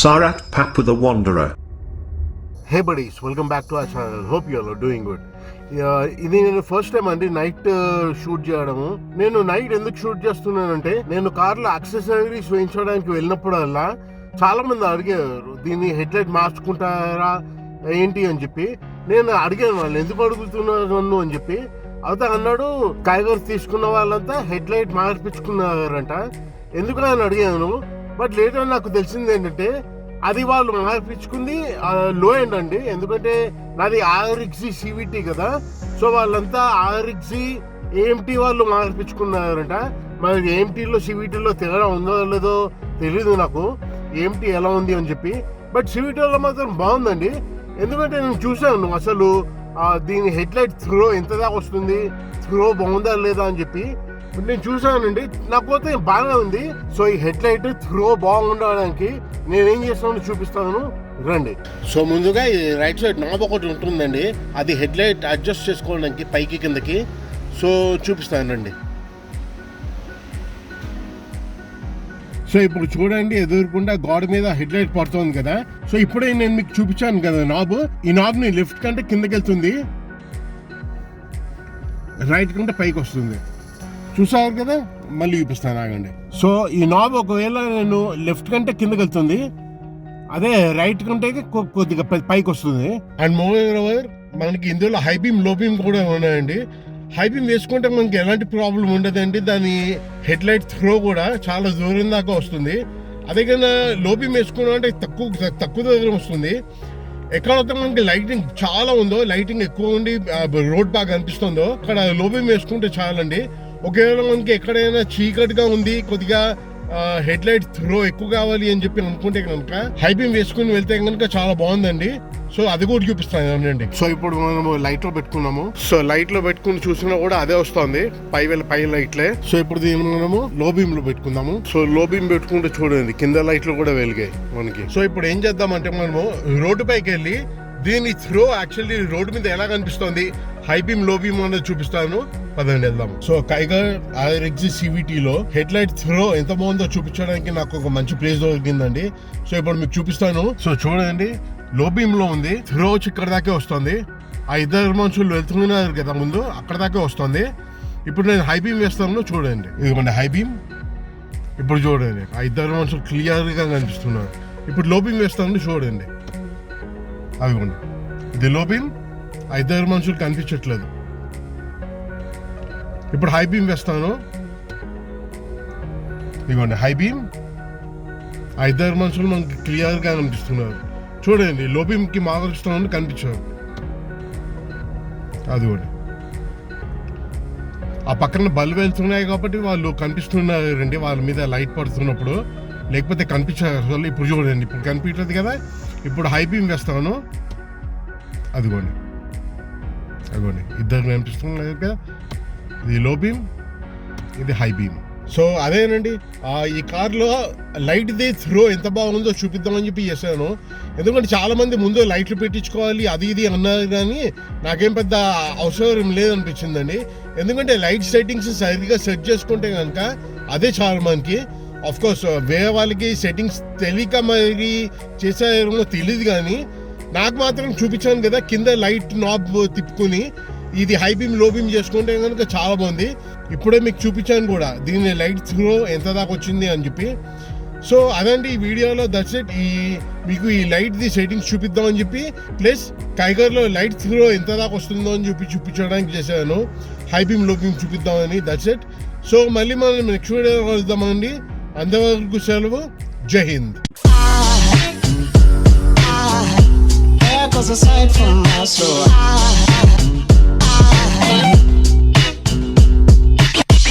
Sarat Papu the Wanderer. Hey buddies, welcome back to our channel. Hope you all are doing good. ఇది నేను first time అండి night shoot చేయడము. నేను night ఎందుకు shoot చేస్తున్నానంటే, నేను కార్లో యాక్సెసరీస్ వేయించడానికి వెళ్ళినప్పుడల్లా చాలా మంది అడిగారు దీన్ని హెడ్ లైట్ మార్చుకుంటారా ఏంటి అని చెప్పి. నేను అడిగాను వాళ్ళు ఎందుకు అడుగుతున్నారు నన్ను అని చెప్పి. అయితే అన్నాడు కైగర్ తీసుకున్న వాళ్ళంతా హెడ్ లైట్ మార్పించుకున్నారంట. ఎందుకు అని అడిగాను. బట్ లేటర్ నాకు తెలిసింది ఏంటంటే అది వాళ్ళు మార్పించుకుంది లో ఎండ్ అండి. ఎందుకంటే నాది RXZ CVT కదా. సో వాళ్ళంతా RXZ AMT వాళ్ళు మార్పించుకున్నారంట. మరి AMTలో CVTలో తేడా ఉందో లేదో తెలీదు నాకు, AMT ఎలా ఉంది అని చెప్పి. బట్ CVTలో మాత్రం బాగుందండి. ఎందుకంటే నేను చూసాను అసలు దీని హెడ్ లైట్ త్రో ఎంత దాకా వస్తుంది, త్రో బాగుందా లేదా అని చెప్పి నేను చూసానండి. నాకు పోతే బాగా ఉంది. సో ఈ హెడ్ లైట్ త్రో బాగుండడానికి నేనేం చేస్తానో చూపిస్తాను రండి. సో ముందుగా ఈ రైట్ సైడ్ నాబ్ ఒకటి ఉంటుందండి, అది హెడ్ లైట్ అడ్జస్ట్ చేసుకోవడానికి పైకి కిందకి. సో చూపిస్తానండి. సో ఇప్పుడు చూడండి, ఎదురుకుండా గోడ మీద హెడ్ లైట్ పడుతుంది కదా. సో ఇప్పుడే నేను మీకు చూపించాను కదా నాబ్. ఈ నాబ్ ని లెఫ్ట్ కంటే కిందకి వెళ్తుంది, రైట్ కంటే పైకి వస్తుంది. చూసారు కదా, మళ్ళీ చూపిస్తాను ఆగండి. సో ఈ నాబ్ ఒకవేళ నేను లెఫ్ట్ కంటే కిందకి వెళ్తుంది, అదే రైట్ కంటే కొద్దిగా పైకి వస్తుంది. అండ్ మోర్ ఓవర్ మనకి ఇందులో హై బీమ్ లో బీమ్ కూడా ఉన్నాయండి. హై బీమ్ వేసుకుంటే మనకి ఎలాంటి ప్రాబ్లం ఉండదండి. దాని హెడ్ లైట్ త్రో కూడా చాలా దూరం దాకా వస్తుంది. అదే కన్నా లో బీమ్ వేసుకున్నాం అంటే తక్కువ దూరం వస్తుంది. ఎక్కడైతే మనకి లైటింగ్ చాలా ఉందో, లైటింగ్ ఎక్కువ ఉండి రోడ్ బాగా కనిపిస్తుందో అక్కడ లో బీమ్ వేసుకుంటే చాలండి. ఒకవేళ మనకి ఎక్కడైనా చీకటిగా ఉంది, కొద్దిగా హెడ్ లైట్ త్రో ఎక్కువ కావాలి అని చెప్పి అనుకుంటే కనుక హై బీమ్ వేసుకుని వెళ్తే కనుక చాలా బాగుందండి. సో అది కూడా చూపిస్తాను అండి. సో ఇప్పుడు మనము లైట్ లో పెట్టుకున్నాము. సో లైట్ లో పెట్టుకుని చూసినా కూడా అదే వస్తుంది, పై లైట్లే. సో ఇప్పుడు దీన్ని మనము లో బీమ్ లో పెట్టుకుందాము. సో లో బీమ్ పెట్టుకుంటే చూడండి కింద లైట్లు కూడా వెలిగాయి మనకి. సో ఇప్పుడు ఏం చేద్దామంటే మనము రోడ్డు పైకి వెళ్ళి దీని త్రో యాక్చువల్లీ రోడ్డు మీద ఎలా కనిపిస్తుంది, హై బీమ్ లో బీమ్ అనేది చూపిస్తాను, పదండి వెళ్దాం. సో కైగర్ RXZ CVT లో హెడ్ లైట్ త్రో ఎంత బాగుందో చూపించడానికి నాకు ఒక మంచి ప్లేస్ దొరికిందండి. సో ఇప్పుడు మీకు చూపిస్తాను. సో చూడండి, లో బీమ్ లో ఉంది, త్రో వచ్చి ఇక్కడ దాకే వస్తుంది. ఆ ఇద్దరు మనుషులు వెళ్తున్నారు కదా ముందు, అక్కడ దాకే వస్తుంది. ఇప్పుడు నేను హై బీమ్ వేస్తాను, చూడండి. ఇదిగోండి హై బీమ్. ఇప్పుడు చూడండి ఆ ఇద్దరు మనుషులు క్లియర్ గా కనిపిస్తున్నారు. ఇప్పుడు లో బీమ్ వేస్తాను, చూడండి. అదిగోండి ఇది లో బీమ్, ఆ ఇద్దరు మనుషులు కనిపించట్లేదు. ఇప్పుడు హై బీమ్ వేస్తాను, ఇదిగోండి హై బీమ్, ఆ ఇద్దరు మనుషులు మనకి క్లియర్ గా కనిపిస్తున్నారు. చూడండి లో బీమ్ కి మార్చుతున్నాను, కనిపించారు. అదిగోండి ఆ పక్కన బల్బు వెళ్తున్నాయి కాబట్టి వాళ్ళు కనిపిస్తున్నారండి, వాళ్ళ మీద లైట్ పడుతున్నప్పుడు. లేకపోతే కనిపించారు అసలు. ఇప్పుడు చూడండి, ఇప్పుడు కనిపించలేదు కదా. ఇప్పుడు హై బీమ్ వేస్తాను, అదిగోండి అదిగోండి ఇద్దరు కనిపిస్తున్నారు కదా. ఇది లో బీమ్, ఇది హై బీమ్. సో అదేనండి, ఈ కార్లో లైట్ ది త్రో ఎంత బాగుందో చూపిద్దామని చెప్పి చేశాను. ఎందుకంటే చాలా మంది ముందు లైట్లు పెట్టించుకోవాలి అది ఇది అన్నారు, కానీ నాకేం పెద్ద అవసరం లేదనిపించిందండి. ఎందుకంటే లైట్ సెట్టింగ్స్ సరిగ్గా సెట్ చేసుకుంటే కనుక అదే చాలా మనకి. ఆఫ్ కోర్స్ వేరే వాళ్ళకి సెట్టింగ్స్ తెలియక మరి చేసారేమో తెలియదు, కానీ నాకు మాత్రం చూపించాను కదా కింద లైట్ నాబ్ తిప్పుకుని ఇది హై బీమ్ లో బీమ్ చేసుకుంటే కనుక చాలా బాగుంది. ఇప్పుడే మీకు చూపించాను కూడా దీని లైట్ త్రో ఎంత దాకా వచ్చింది అని చెప్పి. సో అదండి ఈ వీడియోలో, దట్స్ ఇట్. మీకు ఈ లైట్ ది సెట్టింగ్స్ చూపిద్దామని చెప్పి, ప్లస్ కైగర్లో లైట్ త్రో ఎంత దాకా వస్తుందో అని చెప్పి చూపించడానికి చేశాను. హై బీమ్ లో బీమ్ చూపిద్దామని, దట్స్ ఇట్. సో మళ్ళీ మనం నెక్స్ట్ వీడియో కలుద్దామండి. అంతవరకు సెలవు. జై Hind. Goes aside from my soul.